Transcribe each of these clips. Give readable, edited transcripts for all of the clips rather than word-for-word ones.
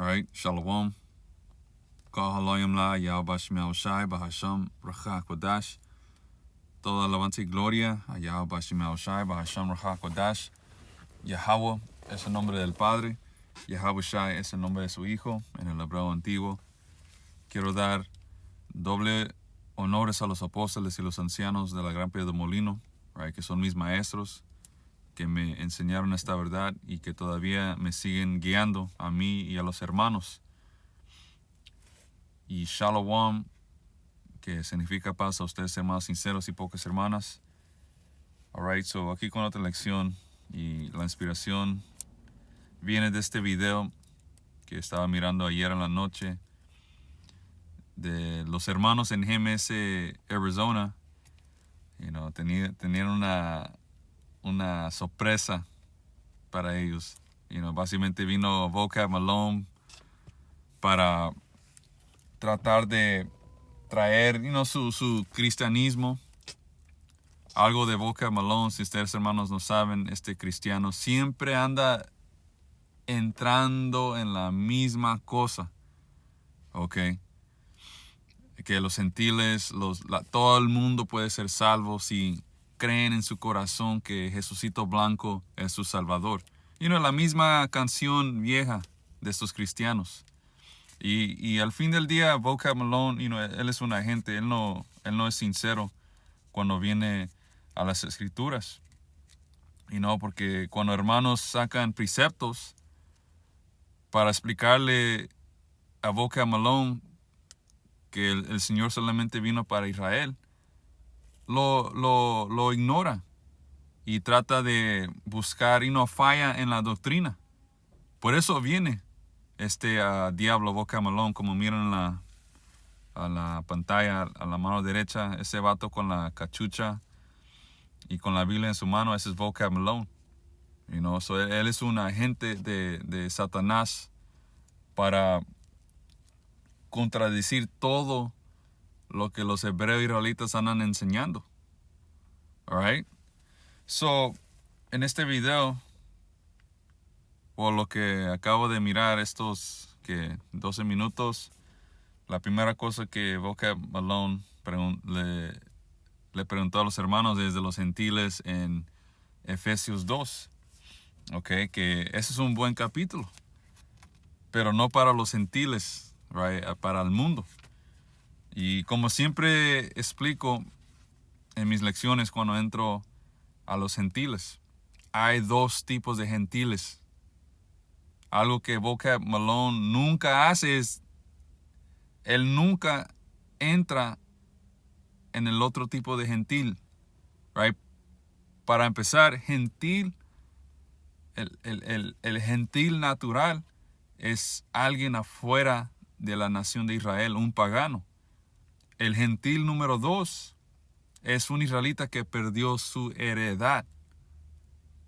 All right, Shalom. Kol haloyim la Yahweh Shemel Shai Bahasham Racha Kodash. Toda alabanza y gloria a Yahweh Shemel Shai Bahasham Racha Kodash. Yahweh es el nombre del Padre. Yahweh Shai es el nombre de su Hijo en el hebreo antiguo. Quiero dar doble honores a los apóstoles y los ancianos de la Gran Piedra de Molino, right, que son mis maestros, que me enseñaron esta verdad y que todavía me siguen guiando a mí y a los hermanos. Y Shalom, que significa paz a ustedes, hermanos sinceros y pocas hermanas. Alright, so aquí con otra lección, y la inspiración viene de este video que estaba mirando ayer en la noche de los hermanos en GMS, Arizona. Tenían una sorpresa para ellos. Básicamente vino Vocab Malone para tratar de traer su cristianismo. Algo de Vocab Malone, si ustedes hermanos no saben, este cristiano siempre anda entrando en la misma cosa. Ok. Que los gentiles, todo el mundo puede ser salvo si creen en su corazón que Jesucito Blanco es su Salvador. La misma canción vieja de estos cristianos. Y al fin del día, Vocab Malone, él es un agente, él no es sincero cuando viene a las escrituras. Porque cuando hermanos sacan preceptos para explicarle a Vocab Malone que el Señor solamente vino para Israel, lo ignora y trata de buscar y no falla en la doctrina. Por eso viene este diablo Vocab Malone, como miran a la pantalla, a la mano derecha, ese vato con la cachucha y con la Biblia en su mano. Ese es Vocab Malone. So él es un agente de Satanás para contradecir todo lo que los hebreos israelitas andan enseñando. Alright. So, en este video, o lo que acabo de mirar estos 12 minutos, la primera cosa que Vocab Malone le preguntó a los hermanos desde los gentiles en Efesios 2, okay, que ese es un buen capítulo, pero no para los gentiles, right, para el mundo. Y como siempre explico en mis lecciones cuando entro a los gentiles, hay dos tipos de gentiles. Algo que Vocab Malone nunca hace es, él nunca entra en el otro tipo de gentil, right? Para empezar, gentil, el gentil natural es alguien afuera de la nación de Israel, un pagano. El gentil número 2 es un israelita que perdió su heredad,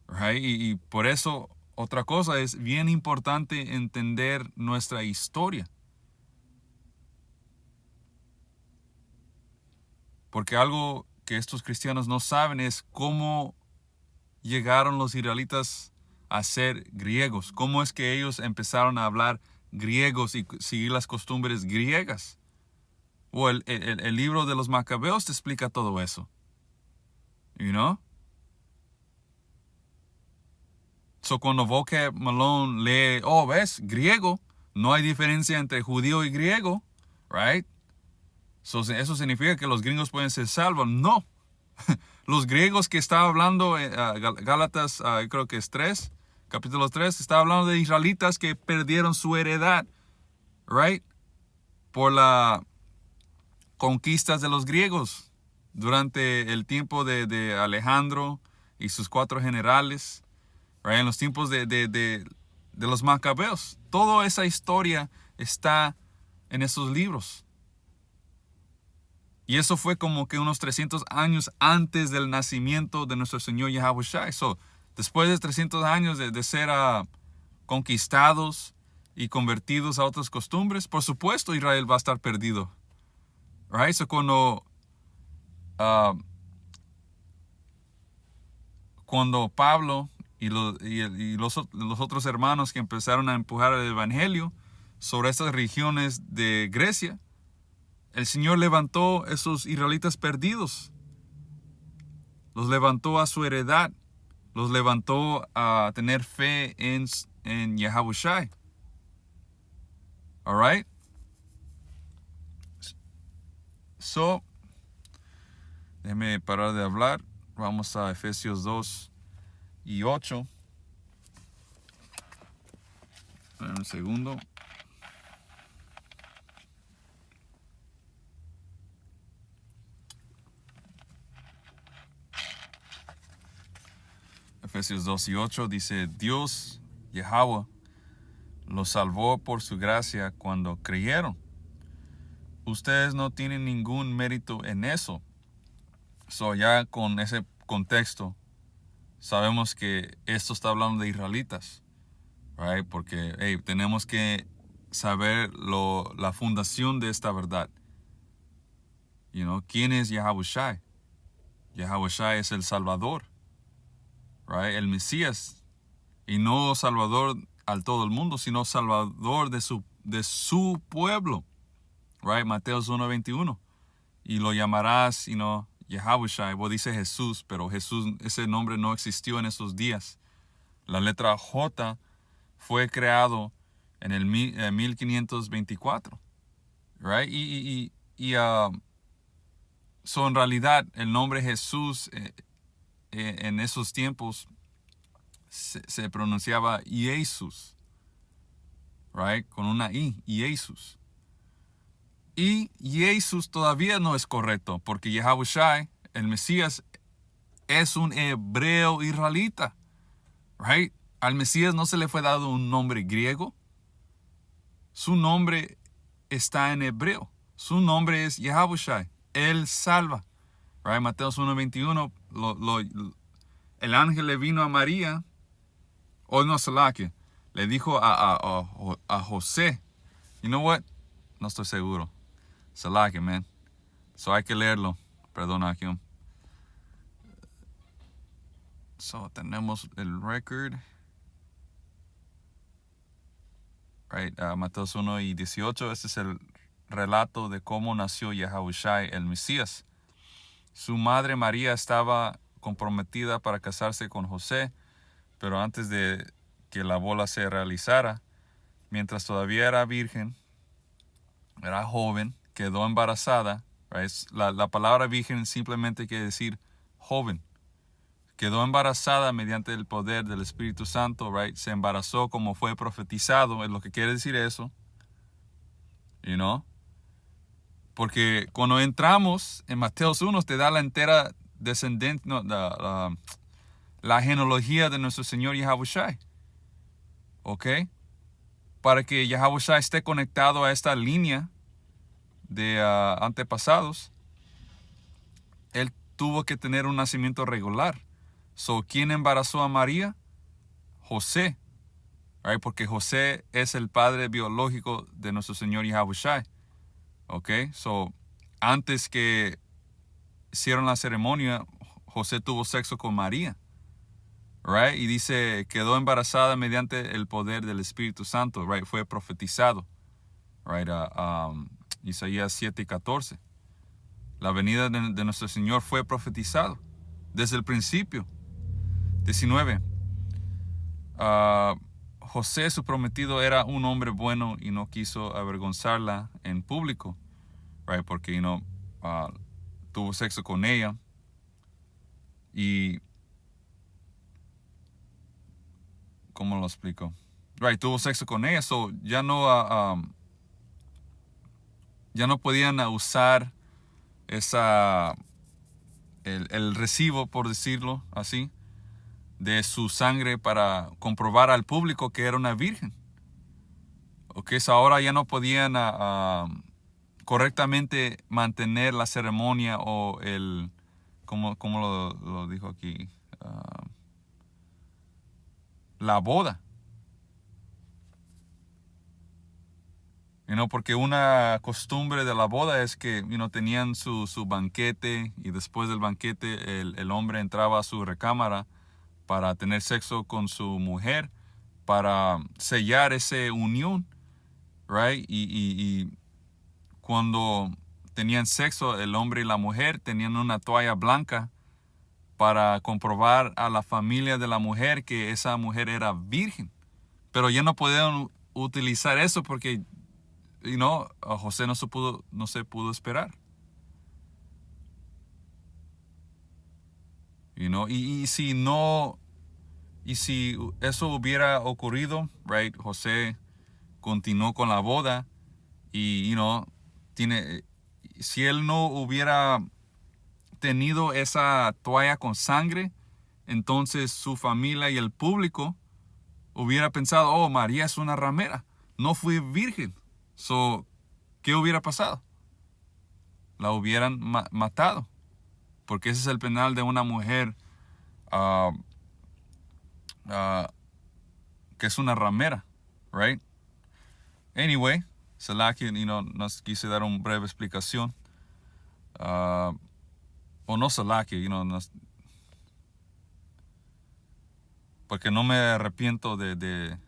right? Y por eso, otra cosa, es bien importante entender nuestra historia. Porque algo que estos cristianos no saben es cómo llegaron los israelitas a ser griegos. Cómo es que ellos empezaron a hablar griegos y seguir las costumbres griegas. O el libro de los Macabeos te explica todo eso. So cuando Vocab Malone lee, ¿ves? Griego. No hay diferencia entre judío y griego. Right? So, eso significa que los gringos pueden ser salvos. No. Los griegos que estaba hablando, Gálatas, creo que es 3, capítulo 3, está hablando de israelitas que perdieron su heredad, right? Por las conquistas de los griegos durante el tiempo de Alejandro y sus 4 generales, right? En los tiempos de los Macabeos. Toda esa historia está en esos libros. Y eso fue como que unos 300 años antes del nacimiento de nuestro Señor Yahweh Shai. So, después de 300 años de ser conquistados y convertidos a otras costumbres, por supuesto Israel va a estar perdido. Right? So, cuando Pablo y los otros hermanos que empezaron a empujar el evangelio, sobre estas regiones de Grecia, el Señor levantó esos israelitas perdidos. Los levantó a su heredad. Los levantó a tener fe en Yahushai. All right? So, déjeme parar de hablar. Vamos a Efesios 2 y 8. Un segundo. Efesios 2 y 8 dice, Dios, Yahweh, los salvó por su gracia cuando creyeron. Ustedes no tienen ningún mérito en eso. So, ya con ese contexto, sabemos que esto está hablando de israelitas, right? Porque tenemos que saber la fundación de esta verdad. ¿Quién es Yahushai? Yahushai es el Salvador, right? El Mesías. Y no Salvador al todo el mundo, sino Salvador de su pueblo, right? Mateos 1:21. Y lo llamarás, Yahushai. Vos dice Jesús, pero Jesús, ese nombre no existió en esos días. La letra J fue creado en el 1524, right? So en realidad el nombre Jesús en esos tiempos se pronunciaba Jesús, right? Con una I, Jesús. Y Jesús todavía no es correcto, porque Yahushai, el Mesías, es un hebreo israelita, right? Al Mesías no se le fue dado un nombre griego. Su nombre está en hebreo. Su nombre es Yahushai. Él salva. Right? Mateos 1:21. El ángel le vino a María. Le dijo a José. You know what? No estoy seguro. Salaki, man. So hay que leerlo. Perdona aquí. So tenemos el record. Right, Mateos 1:18, este es el relato de cómo nació Yahushai, el Mesías. Su madre María estaba comprometida para casarse con José, pero antes de que la boda se realizara, mientras todavía era virgen, era joven, quedó embarazada. Right? La palabra virgen simplemente quiere decir joven. Quedó embarazada mediante el poder del Espíritu Santo, right? Se embarazó como fue profetizado, es lo que quiere decir eso. Porque cuando entramos en Mateos 1 te da la entera descendencia, la genealogía de nuestro Señor Yahushai. ¿Ok? Para que Yahushai esté conectado a esta línea de antepasados, él tuvo que tener un nacimiento regular. So, ¿quién embarazó a María? José. Right? Porque José es el padre biológico de nuestro Señor Yahushai. Ok, so antes que hicieron la ceremonia, José tuvo sexo con María. Right? Y dice, quedó embarazada mediante el poder del Espíritu Santo. Right? Fue profetizado. Right? Isaías 7:14. La venida de nuestro Señor fue profetizado desde el principio. 19. José, su prometido, era un hombre bueno y no quiso avergonzarla en público, right? Porque tuvo sexo con ella y ¿cómo lo explico? Right, tuvo sexo con ella, so ya no podían usar el recibo, por decirlo así, de su sangre para comprobar al público que era una virgen. Ok, so ahora ya no podían correctamente mantener la ceremonia o ¿cómo lo dijo aquí? La boda. Porque una costumbre de la boda es que tenían su banquete y después del banquete el hombre entraba a su recámara para tener sexo con su mujer, para sellar esa unión, right? Y cuando tenían sexo, el hombre y la mujer tenían una toalla blanca para comprobar a la familia de la mujer que esa mujer era virgen. Pero ya no podían utilizar eso porque, a José no se pudo esperar. Y si eso hubiera ocurrido, right, José continuó con la boda y, si él no hubiera tenido esa toalla con sangre, entonces su familia y el público hubiera pensado, oh, María es una ramera, no fue virgen. So, ¿qué hubiera pasado? La hubieran matado, porque ese es el penal de una mujer ah, ah, que es una ramera, right? Anyway, Salaki, nos quise dar una breve explicación. O no Salaki, porque no me arrepiento de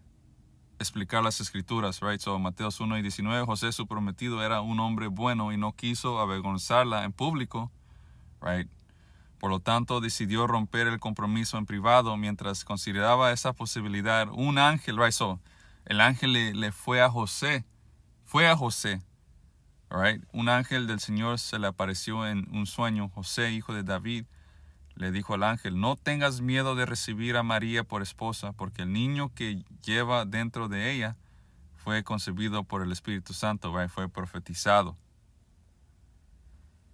explicar las escrituras, right? So, Mateos 1:19, José su prometido era un hombre bueno y no quiso avergonzarla en público, right? Por lo tanto, decidió romper el compromiso en privado mientras consideraba esa posibilidad. Un ángel, right? So, el ángel le fue a José, right? Un ángel del Señor se le apareció en un sueño. José, hijo de David, le dijo al ángel, no tengas miedo de recibir a María por esposa, porque el niño que lleva dentro de ella fue concebido por el Espíritu Santo, right? Fue profetizado.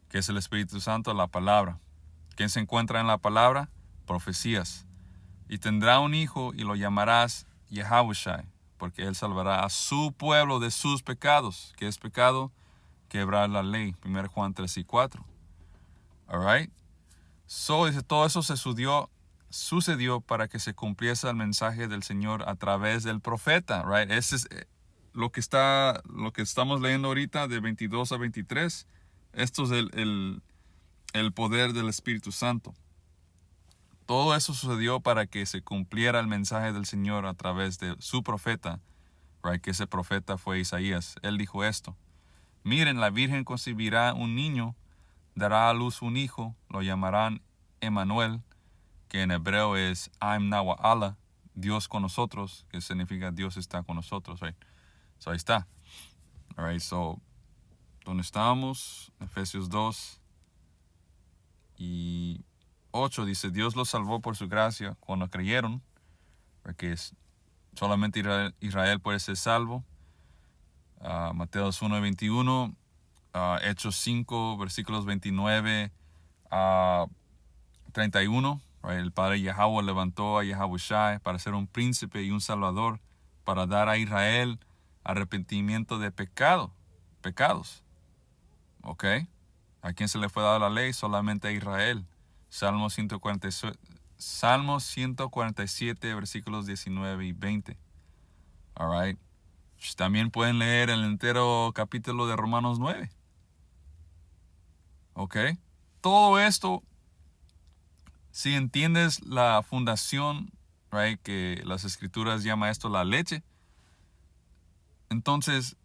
¿Qué es el Espíritu Santo? La palabra. ¿Quién se encuentra en la palabra? Profecías. Y tendrá un hijo y lo llamarás Yahushai, porque él salvará a su pueblo de sus pecados. ¿Qué es pecado? Quebrar la ley. 1 Juan 3:4. All right. So, dice, todo eso sucedió para que se cumpliese el mensaje del Señor a través del profeta, right? Ese es lo que estamos leyendo ahorita de 22 a 23. Esto es el poder del Espíritu Santo. Todo eso sucedió para que se cumpliera el mensaje del Señor a través de su profeta, right? Que ese profeta fue Isaías. Él dijo esto: miren, la Virgen concebirá un niño, dará a luz un hijo, lo llamarán Emmanuel, que en hebreo es Am Nawa'ala, Dios con nosotros, que significa Dios está con nosotros, right? So ahí está. All right, so, ¿dónde estábamos? Efesios 2:8 dice, Dios los salvó por su gracia cuando creyeron, porque solamente Israel puede ser salvo. Mateos 1:21, Hechos 5, versículos 29 a 31. Right? El padre Yahweh levantó a Yahushai para ser un príncipe y un salvador, para dar a Israel arrepentimiento de pecados. ¿Ok? ¿A quién se le fue dada la ley? Solamente a Israel. Salmo 147, versículos 19 y 20. All right. También pueden leer el entero capítulo de Romanos 9. ¿Ok? Todo esto, si entiendes la fundación, right, que las escrituras llaman esto la leche, entonces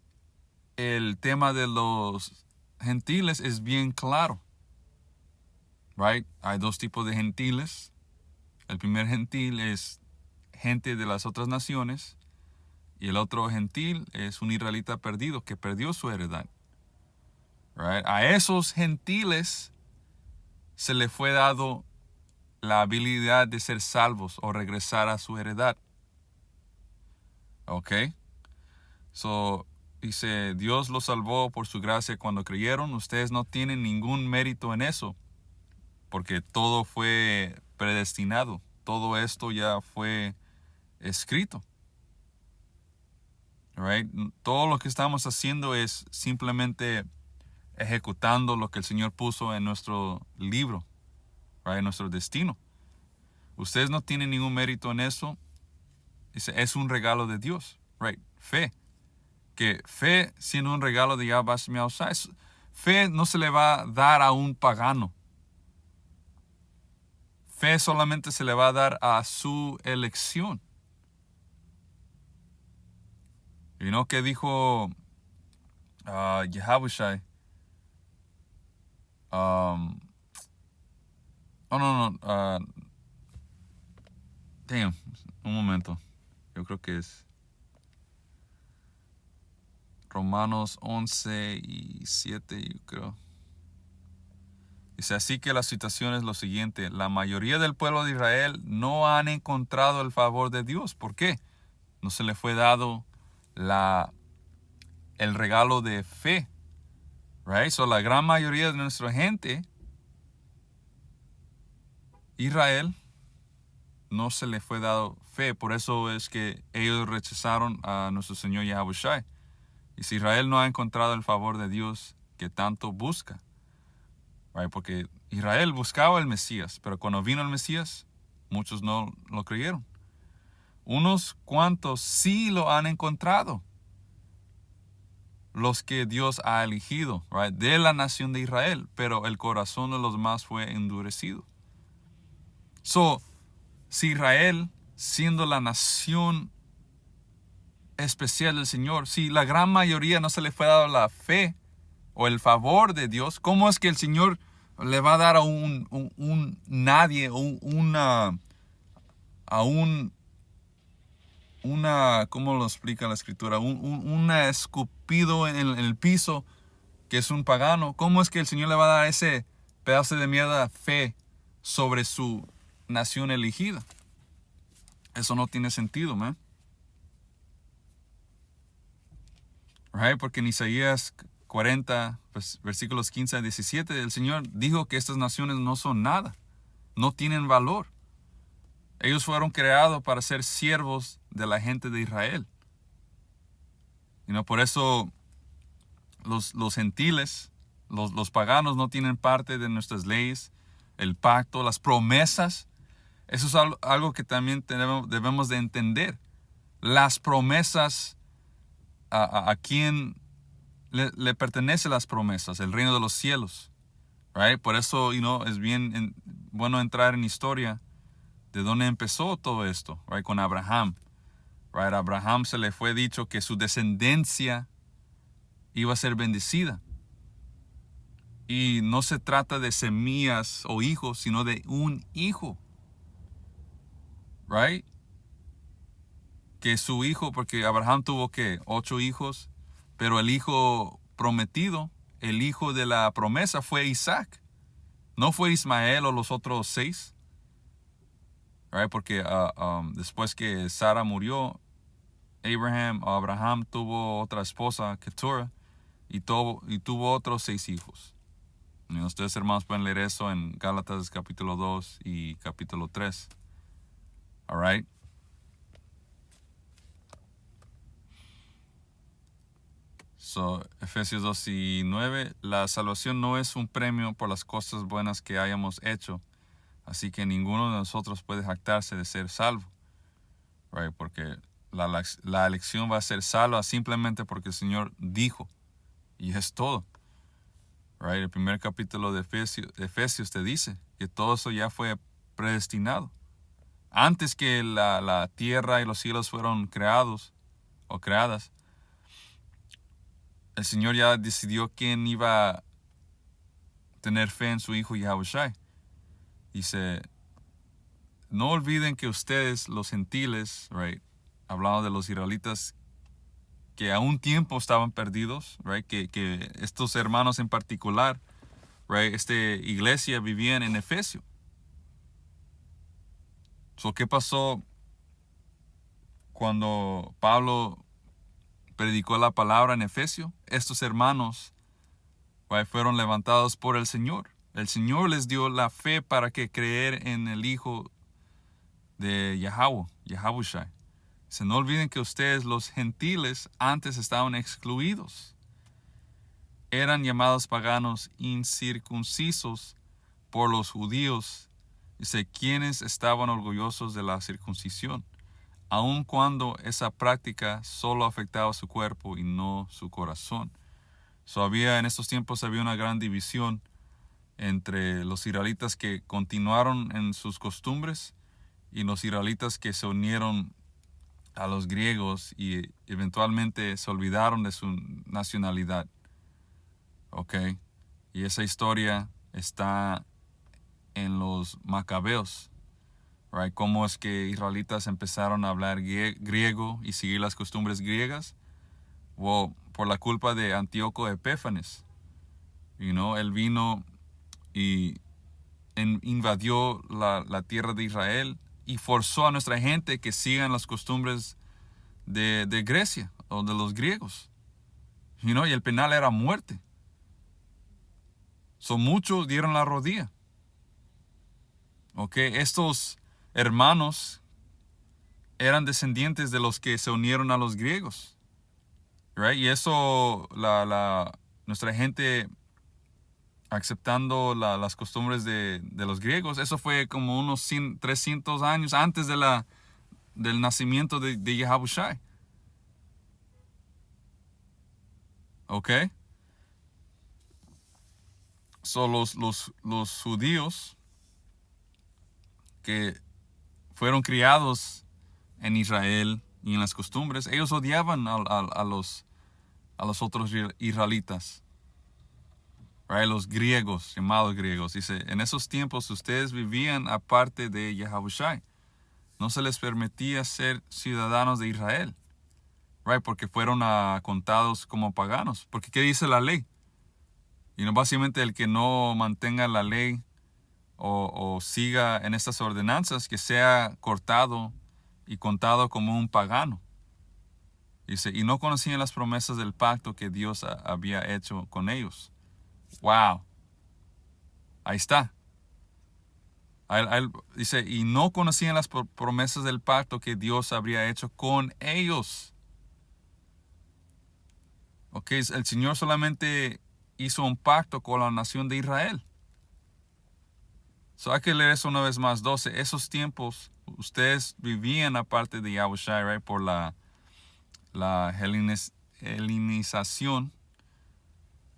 el tema de los gentiles es bien claro. Right? Hay dos tipos de gentiles. El primer gentil es gente de las otras naciones, y el otro gentil es un israelita perdido que perdió su heredad. Right? A esos gentiles se le fue dado la habilidad de ser salvos o regresar a su heredad. ¿Ok? So, dice, Dios los salvó por su gracia cuando creyeron. Ustedes no tienen ningún mérito en eso, porque todo fue predestinado. Todo esto ya fue escrito. Right? Todo lo que estamos haciendo es simplemente ejecutando lo que el Señor puso en nuestro libro, right? En nuestro destino. Ustedes no tienen ningún mérito en eso. Es un regalo de Dios, right? Fe. Que fe, siendo un regalo de Yahweh Shai, fe no se le va a dar a un pagano. Fe solamente se le va a dar a su elección. ¿Qué dijo Yahushua? No. Damn, un momento. Yo creo que es Romanos 11:7, yo creo. Dice, así que la situación es lo siguiente. La mayoría del pueblo de Israel no han encontrado el favor de Dios. ¿Por qué? No se le fue dado el regalo de fe. Right? So, la gran mayoría de nuestra gente, Israel, no se le fue dado fe. Por eso es que ellos rechazaron a nuestro Señor Yahushua. Y si Israel no ha encontrado el favor de Dios que tanto busca, right? Porque Israel buscaba el Mesías, pero cuando vino el Mesías, muchos no lo creyeron. Unos cuantos sí lo han encontrado, los que Dios ha elegido, right? De la nación de Israel, pero el corazón de los demás fue endurecido. So, si Israel, siendo la nación especial del Señor, si la gran mayoría no se le fue dado la fe o el favor de Dios, ¿cómo es que el Señor le va a dar a un nadie, ¿cómo lo explica la Escritura? Un escupido en el piso que es un pagano? ¿Cómo es que el Señor le va a dar ese pedazo de mierda fe sobre su nación elegida? Eso no tiene sentido, man. Right? Porque en Isaías 40, versículos 15 a 17, el Señor dijo que estas naciones no son nada, no tienen valor. Ellos fueron creados para ser siervos de la gente de Israel. Por eso los gentiles, los paganos no tienen parte de nuestras leyes, el pacto, las promesas. Eso es algo que también debemos de entender. Las promesas, a quién le pertenecen las promesas, el reino de los cielos. Right? Por eso es bien bueno entrar en historia de dónde empezó todo esto, right? Con Abraham. Right? A Abraham se le fue dicho que su descendencia iba a ser bendecida. Y no se trata de semillas o hijos, sino de un hijo. Right? Que su hijo, porque Abraham tuvo 8 hijos, pero el hijo prometido, el hijo de la promesa fue Isaac. No fue Ismael o los otros 6. Right? Porque después que Sara murió, Abraham tuvo otra esposa, Keturah, y tuvo otros 6 hijos. Y ustedes, hermanos, pueden leer eso en Gálatas capítulo 2 y capítulo 3. All right? So, Efesios 2:9, la salvación no es un premio por las cosas buenas que hayamos hecho, así que ninguno de nosotros puede jactarse de ser salvo, right? Porque la elección va a ser salva simplemente porque el Señor dijo, y es todo, right? El primer capítulo de Efesios te dice que todo eso ya fue predestinado. Antes que la tierra y los cielos fueron creados o creadas, el Señor ya decidió quién iba a tener fe en su Hijo Yahushua. Dice, no olviden que ustedes, los gentiles, right, hablando de los israelitas, que a un tiempo estaban perdidos, right, que estos hermanos en particular, right, esta iglesia vivían en Efesio. So, ¿qué pasó cuando Pablo predicó la palabra en Efesio? Estos hermanos, right, fueron levantados por el Señor. El Señor les dio la fe para que creer en el Hijo de Yahushua. No olviden que ustedes, los gentiles, antes estaban excluidos. Eran llamados paganos incircuncisos por los judíos. Dice, quienes estaban orgullosos de la circuncisión, aun cuando esa práctica solo afectaba su cuerpo y no su corazón. En estos tiempos había una gran división entre los israelitas que continuaron en sus costumbres y los israelitas que se unieron a los griegos y eventualmente se olvidaron de su nacionalidad. ¿Ok? Y esa historia está en los Macabeos. Right? Cómo es que israelitas empezaron a hablar griego y seguir las costumbres griegas. Well, por la culpa de Antíoco Epífanes. Él vino y invadió la tierra de Israel y forzó a nuestra gente que sigan las costumbres de Grecia o de los griegos. Y el penal era muerte. Muchos dieron la rodilla. Estos hermanos eran descendientes de los que se unieron a los griegos. Right? Y eso, nuestra gente aceptando las costumbres de los griegos, eso fue como unos 300 años antes del nacimiento de Yahushua. ¿Ok? Los judíos que fueron criados en Israel y en las costumbres, ellos odiaban a los otros israelitas. Right? Los griegos, llamados griegos. Dice, en esos tiempos ustedes vivían aparte de Yahushua. No se les permitía ser ciudadanos de Israel. Right? Porque fueron contados como paganos. Porque ¿qué dice la ley? Básicamente el que no mantenga la ley o siga en estas ordenanzas, que sea cortado y contado como un pagano. Dice, y no conocían las promesas del pacto que Dios había hecho con ellos. Wow. Ahí está. Dice, y no conocían las promesas del pacto que Dios habría hecho con ellos. El Señor solamente hizo un pacto con la nación de Israel. Hay que leer eso una vez más. 12. Esos tiempos ustedes vivían aparte de Yahushua, right? Por la helenización.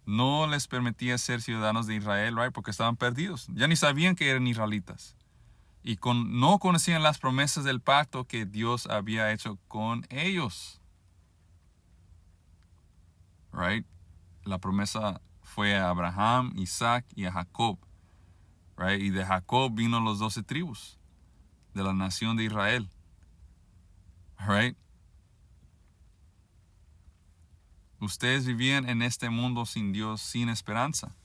No les permitía ser ciudadanos de Israel, right? Porque estaban perdidos. Ya ni sabían que eran israelitas. Y no conocían las promesas del pacto que Dios había hecho con ellos. Right? La promesa fue a Abraham, Isaac y a Jacob. Right? Y de Jacob vino los 12 tribus de la nación de Israel. Right? Ustedes vivían en este mundo sin Dios, sin esperanza.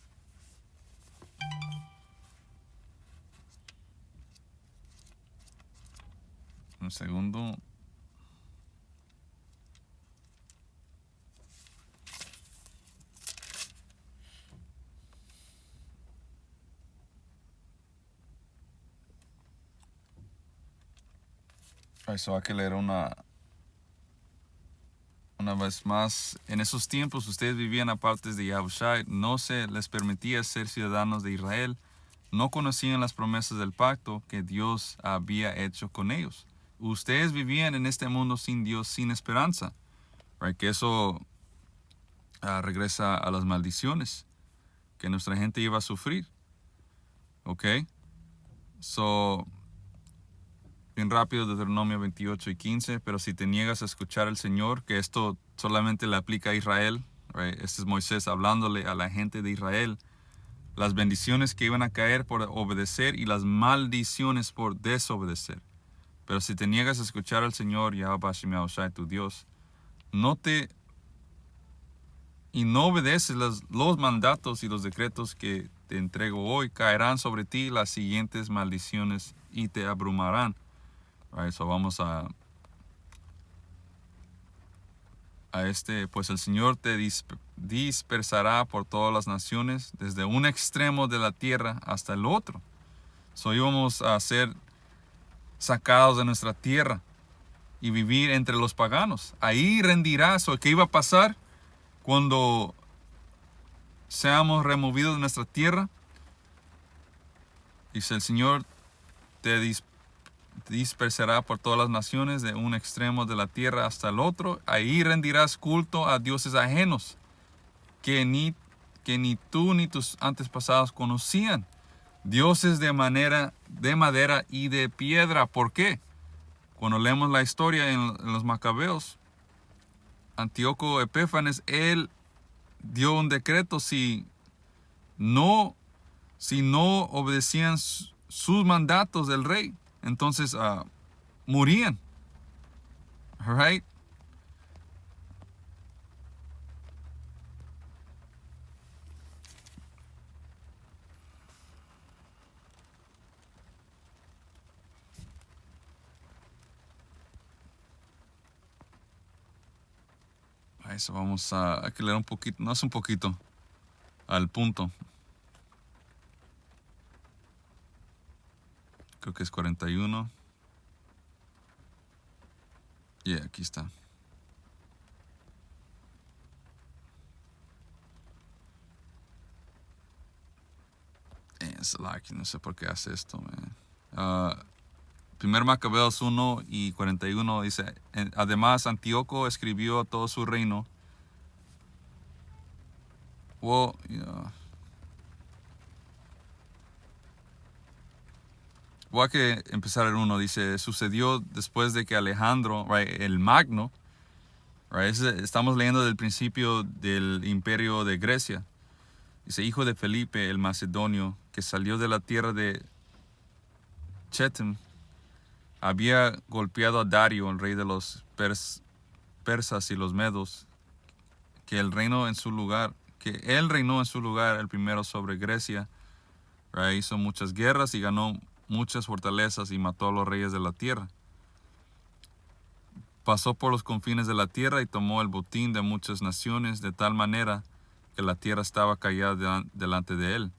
Un segundo. Eso hay que leer una vez más. En esos tiempos ustedes vivían aparte de Yahushua, no se les permitía ser ciudadanos de Israel, no conocían las promesas del pacto que Dios había hecho con ellos. Ustedes vivían en este mundo sin Dios, sin esperanza. Right? Que eso regresa a las maldiciones que nuestra gente iba a sufrir. ¿Ok? Bien rápido, Deuteronomio 28 y 15, pero si te niegas a escuchar al Señor, que esto solamente le aplica a Israel, right? Este es Moisés hablándole a la gente de Israel, las bendiciones que iban a caer por obedecer y las maldiciones por desobedecer. Pero si te niegas a escuchar al Señor, Yahushua, tu Dios, no obedeces los mandatos y los decretos que te entrego hoy, caerán sobre ti las siguientes maldiciones y te abrumarán. Right, vamos a pues el Señor te dispersará por todas las naciones, desde un extremo de la tierra hasta el otro. Íbamos a ser sacados de nuestra tierra y vivir entre los paganos. Ahí rendirás. ¿Qué iba a pasar cuando seamos removidos de nuestra tierra? Dice el Señor, te dispersará por todas las naciones, de un extremo de la tierra hasta el otro. Ahí rendirás culto a dioses ajenos que ni tú ni tus antepasados conocían, dioses de madera y de piedra. ¿Por qué? cuando leemos la historia en los Macabeos, Antíoco Epífanes, él dio un decreto no, si no obedecían sus mandatos del rey, entonces morían. Right? A eso vamos hay que leer un poquito, no es un poquito, al punto. Creo que es 41. Y aquí está. Es like, no sé por qué hace esto. Primer Macabeos 1 y 41 dice, además Antíoco escribió a todo su reino. Voy a que empezar el 1. Dice, sucedió después de que Alejandro, right, el Magno, right, estamos leyendo del principio del imperio de Grecia. Dice, hijo de Felipe el Macedonio, que salió de la tierra de Chetem, había golpeado a Dario, el rey de los persas y los medos, que él reinó en su lugar, el primero sobre Grecia. Right? Hizo muchas guerras y ganó muchas fortalezas y mató a los reyes de la tierra. Pasó por los confines de la tierra y tomó el botín de muchas naciones, de tal manera que la tierra estaba callada delante de él,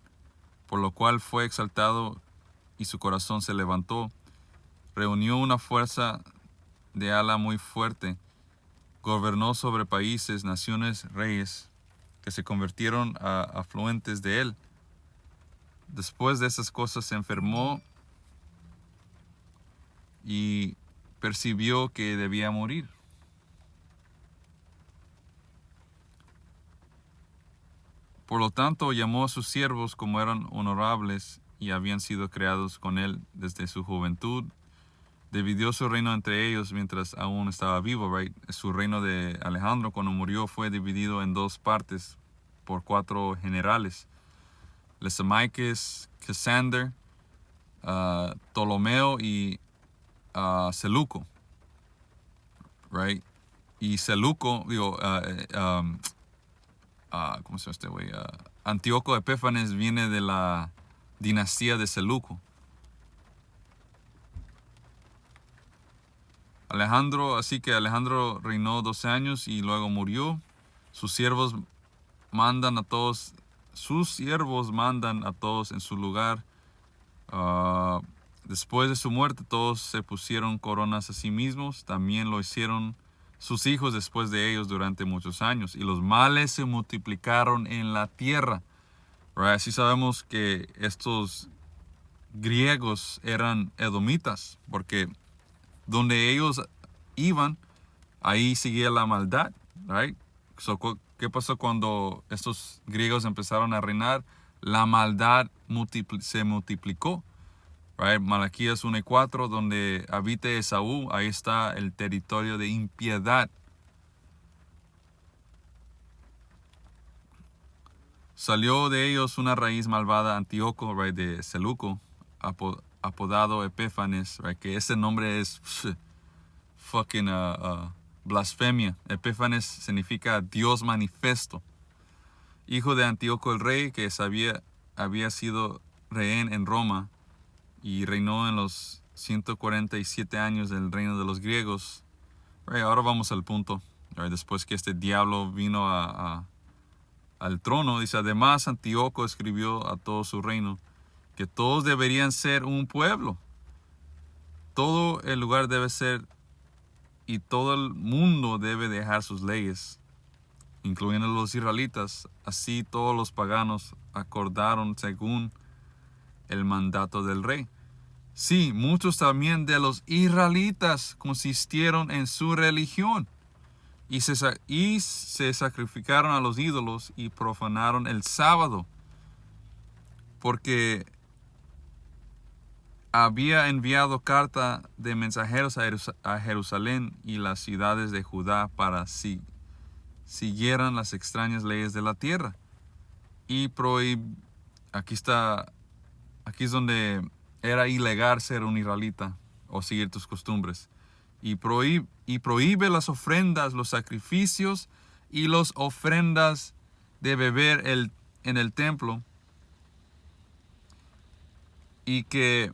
por lo cual fue exaltado y su corazón se levantó. Reunió una fuerza de ala muy fuerte, gobernó sobre países, naciones, reyes, que se convirtieron a afluentes de él. Después de esas cosas se enfermó y percibió que debía morir. Por lo tanto, llamó a sus siervos como eran honorables y habían sido creados con él desde su juventud. Dividió su reino entre ellos mientras aún estaba vivo. Right? Su reino de Alejandro, cuando murió, fue dividido en 2 partes por 4 generales: Lysimachus, Cassander, Ptolomeo y Seleuco. Right? Y Seleuco, ¿cómo se llama este güey? Antíoco Epífanes viene de la dinastía de Seleuco. Así que Alejandro reinó 12 años y luego murió. Sus siervos mandan a todos en su lugar. Después de su muerte, todos se pusieron coronas a sí mismos. También lo hicieron sus hijos después de ellos durante muchos años. Y los males se multiplicaron en la tierra. Right? Así sabemos que estos griegos eran edomitas, porque donde ellos iban, ahí seguía la maldad. Right? So, ¿qué pasó cuando estos griegos empezaron a reinar? La maldad se multiplicó. Right? Malaquías 1 y 4, donde habite Esaú, ahí está el territorio de impiedad. Salió de ellos una raíz malvada, Antíoco, right, de Seleuco, apodado Epífanes, right, que ese nombre es fucking blasfemia. Epífanes significa Dios manifiesto. Hijo de Antíoco el rey, que había sido rehén en Roma y reinó en los 147 años del reino de los griegos. Right, ahora vamos al punto. Right, después que este diablo vino al trono, dice, además Antíoco escribió a todo su reino que todos deberían ser un pueblo. Todo el lugar debe ser y todo el mundo debe dejar sus leyes, incluyendo los israelitas. Así todos los paganos acordaron según el mandato del rey. Sí, muchos también de los israelitas consistieron en su religión y se sacrificaron a los ídolos y profanaron el sábado, porque había enviado carta de mensajeros a Jerusalén y las ciudades de Judá para si siguieran las extrañas leyes de la tierra. Y aquí es donde era ilegal ser un israelita o seguir tus costumbres. Y prohíbe las ofrendas, los sacrificios y las ofrendas de beber en el templo, y que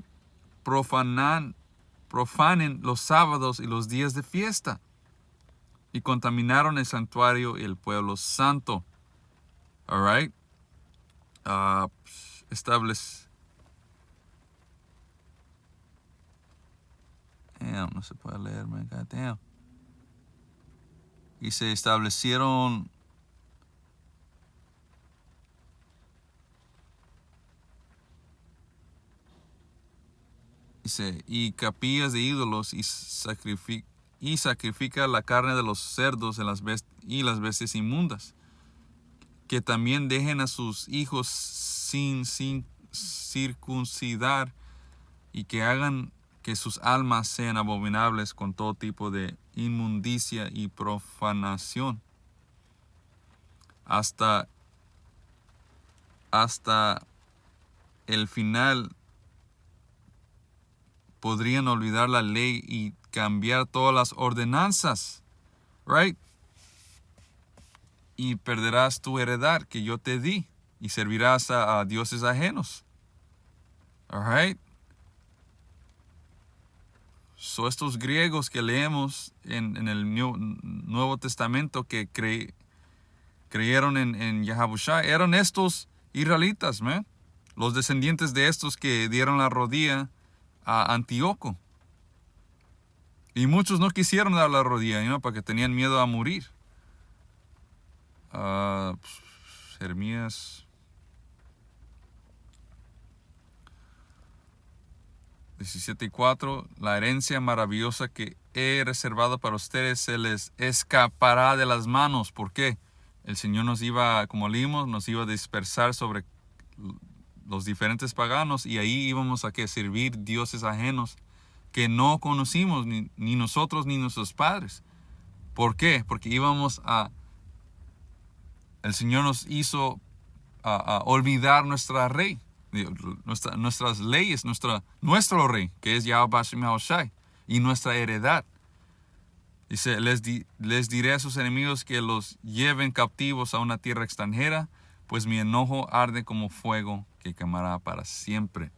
profanen los sábados y los días de fiesta, y contaminaron el santuario y el pueblo santo. All right. Damn, no se puede leer, man. God damn. Y se establecieron y capillas de ídolos, y sacrifica la carne de los cerdos y las bestias inmundas, que también dejen a sus hijos sin circuncidar, y que hagan que sus almas sean abominables con todo tipo de inmundicia y profanación, hasta el final. Podrían olvidar la ley y cambiar todas las ordenanzas, right? Y perderás tu heredad que yo te di, y servirás a dioses ajenos. All right. So, estos griegos que leemos en el Nuevo Testamento, que creyeron en Yahushua, eran estos israelitas, man. Los descendientes de estos que dieron la rodilla a Antíoco. Y muchos no quisieron dar la rodilla, porque tenían miedo a morir. Jeremías 17:4, la herencia maravillosa que he reservado para ustedes se les escapará de las manos. ¿Por qué? El Señor nos iba a dispersar sobre los diferentes paganos, y ahí íbamos a servir dioses ajenos que no conocimos, ni nosotros ni nuestros padres. ¿Por qué? Porque el Señor nos hizo a olvidar nuestra rey, nuestras leyes, nuestro rey, que es Yahweh Shai, y nuestra heredad. Dice, les diré a sus enemigos que los lleven captivos a una tierra extranjera, pues mi enojo arde como fuego que quemará para siempre.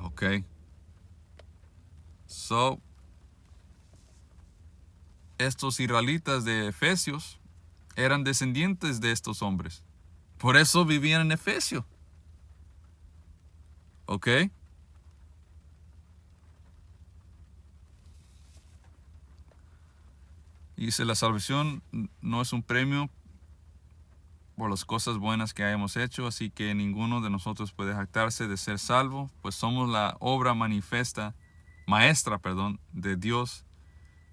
Ok. So, estos israelitas de Efesios eran descendientes de estos hombres. Por eso vivían en Efesio. ¿Ok? Y dice, la salvación no es un premio por las cosas buenas que hayamos hecho, así que ninguno de nosotros puede jactarse de ser salvo, pues somos la obra maestra, de Dios.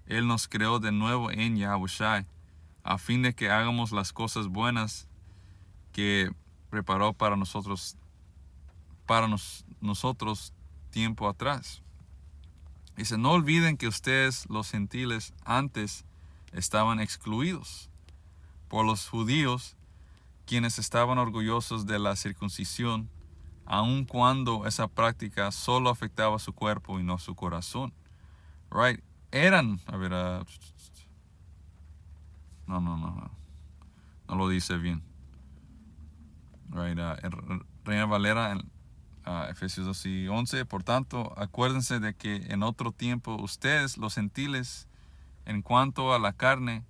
Él nos creó de nuevo en Yahushua, a fin de que hagamos las cosas buenas que preparó para nosotros tiempo atrás. Dice, no olviden que ustedes, los gentiles, antes estaban excluidos por los judíos, quienes estaban orgullosos de la circuncisión, aun cuando esa práctica solo afectaba su cuerpo y no su corazón. Right? No lo dice bien. Right? Reina Valera en Efesios 2:11. Por tanto, acuérdense de que en otro tiempo ustedes, los gentiles, en cuanto a la carne,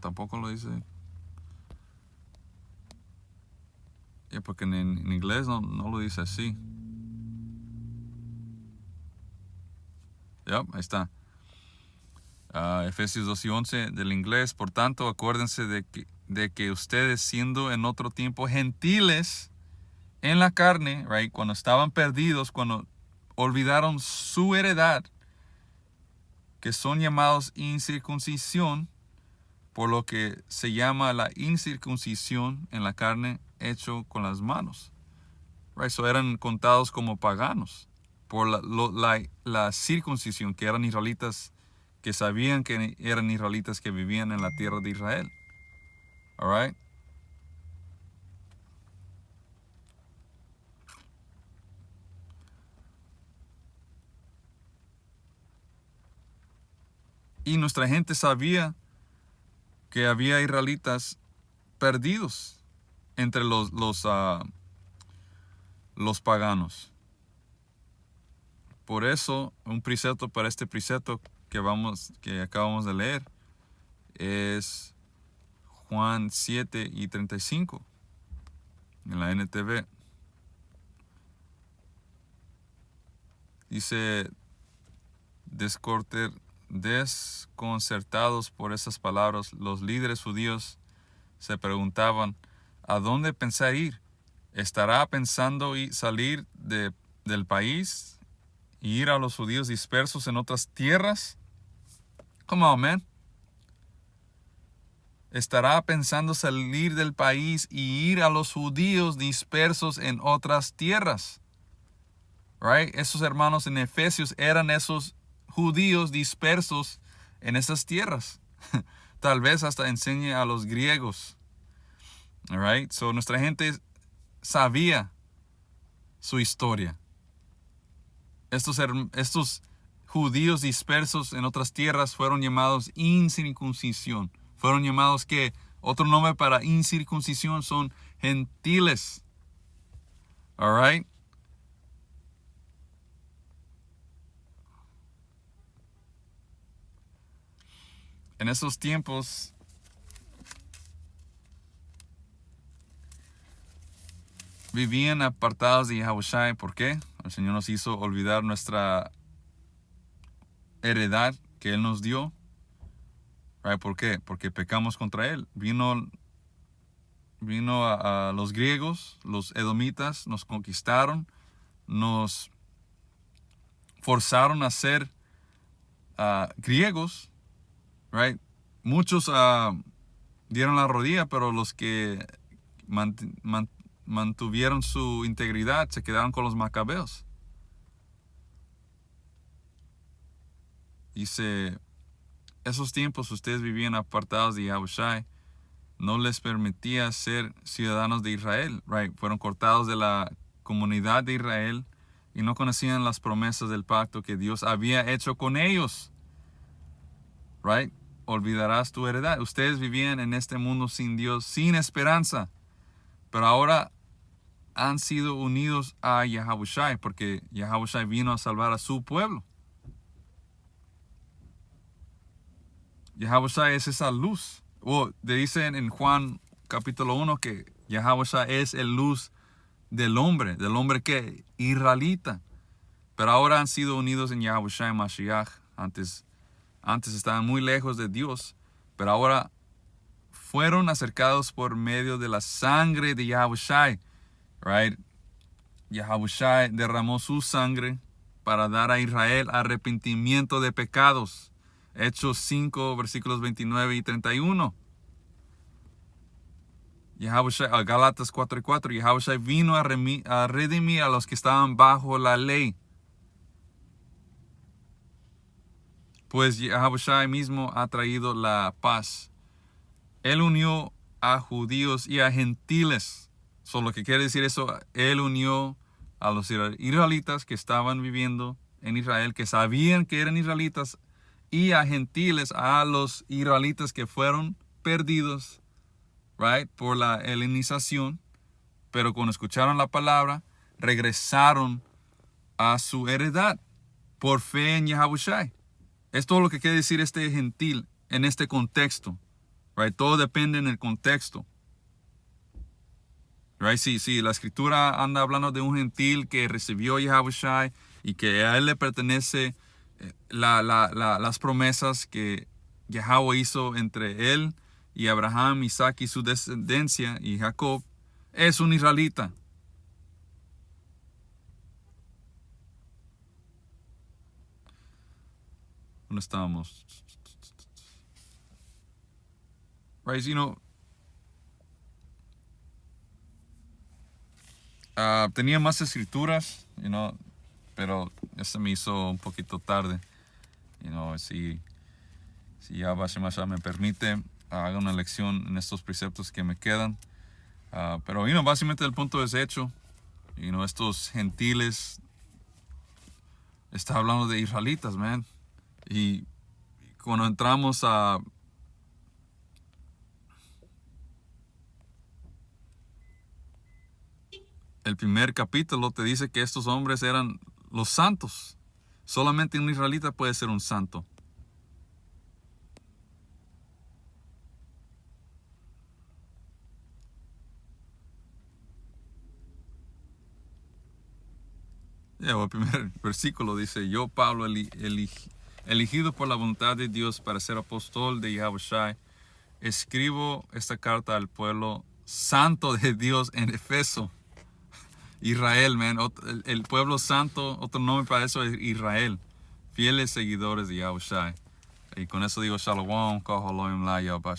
tampoco lo dice. Porque en inglés no lo dice así. Ahí está. Efesios 2:11 del inglés. Por tanto, acuérdense de que ustedes, siendo en otro tiempo gentiles en la carne, right, cuando estaban perdidos, cuando olvidaron su heredad, que son llamados incircuncisión, por lo que se llama la incircuncisión en la carne hecho con las manos. Right? So eran contados como paganos por la circuncisión, que eran israelitas, que sabían que eran israelitas que vivían en la tierra de Israel. All right? Y nuestra gente sabía que había israelitas perdidos entre los paganos. Por eso, un precepto para este precepto que acabamos de leer es Juan 7:35 en la NTV. Dice, desconcertados por esas palabras, los líderes judíos se preguntaban, ¿a dónde pensar ir? ¿Estará pensando salir del país y ir a los judíos dispersos en otras tierras? Come on, man. ¿Estará pensando salir del país y ir a los judíos dispersos en otras tierras? Right? Esos hermanos en Efesios eran esos judíos dispersos en esas tierras. Tal vez hasta enseñe a los griegos. All right? So nuestra gente sabía su historia. Estos judíos dispersos en otras tierras fueron llamados incircuncisión. Fueron llamados que otro nombre para incircuncisión son gentiles. All right? En esos tiempos vivían apartados de Yahushua. ¿Por qué? El Señor nos hizo olvidar nuestra heredad que Él nos dio. Right? ¿Por qué? Porque pecamos contra Él. Vino a los griegos, los edomitas, nos conquistaron, nos forzaron a ser griegos. Right? Muchos dieron la rodilla, pero los que mantuvieron su integridad se quedaron con los macabeos. Dice, esos tiempos ustedes vivían apartados de Yahushua, no les permitía ser ciudadanos de Israel, right? Fueron cortados de la comunidad de Israel y no conocían las promesas del pacto que Dios había hecho con ellos, right? Olvidarás tu heredad. Ustedes vivían en este mundo sin Dios, sin esperanza, pero ahora han sido unidos a Yahushua, porque Yahushua vino a salvar a su pueblo. Yahushua es esa luz. Dicen en Juan capítulo 1 que Yahushua es el luz del hombre que israelita. Pero ahora han sido unidos en Yahushua y Mashiach. Antes estaban muy lejos de Dios, pero ahora fueron acercados por medio de la sangre de Yahushua. Right? Yahushua derramó su sangre para dar a Israel arrepentimiento de pecados. Hechos 5, versículos 29 y 31. Gálatas 4:4. Yahushua vino a redimir a los que estaban bajo la ley. Pues Yahushua mismo ha traído la paz. Él unió a judíos y a gentiles. Lo que quiere decir eso, Él unió a los israelitas que estaban viviendo en Israel, que sabían que eran israelitas, y a gentiles, a los israelitas que fueron perdidos, right, por la helenización, pero cuando escucharon la palabra, regresaron a su heredad por fe en Yahushua. Es todo lo que quiere decir este gentil en este contexto. Right? Todo depende en el contexto. Right? Si la escritura anda hablando de un gentil que recibió Yahushua y que a él le pertenece las promesas que Yahweh hizo entre él y Abraham, Isaac y su descendencia y Jacob, es un israelita. ¿Dónde estábamos? right, tenía más escrituras, pero ya se me hizo un poquito tarde. Si ya Hashem me permite, haga una lección en estos preceptos que me quedan. Pero, básicamente el punto es hecho. Estos gentiles, está hablando de israelitas, man. Y cuando entramos a el primer capítulo, te dice que estos hombres eran los santos. Solamente un israelita puede ser un santo. El primer versículo dice: yo, Pablo, elegido por la voluntad de Dios para ser apóstol de Yahushua, escribo esta carta al pueblo santo de Dios en Efeso. Israel, man. El pueblo santo, otro nombre para eso es Israel. Fieles seguidores de Yahushua. Y con eso digo Shalom, Koholoim La Yahweh.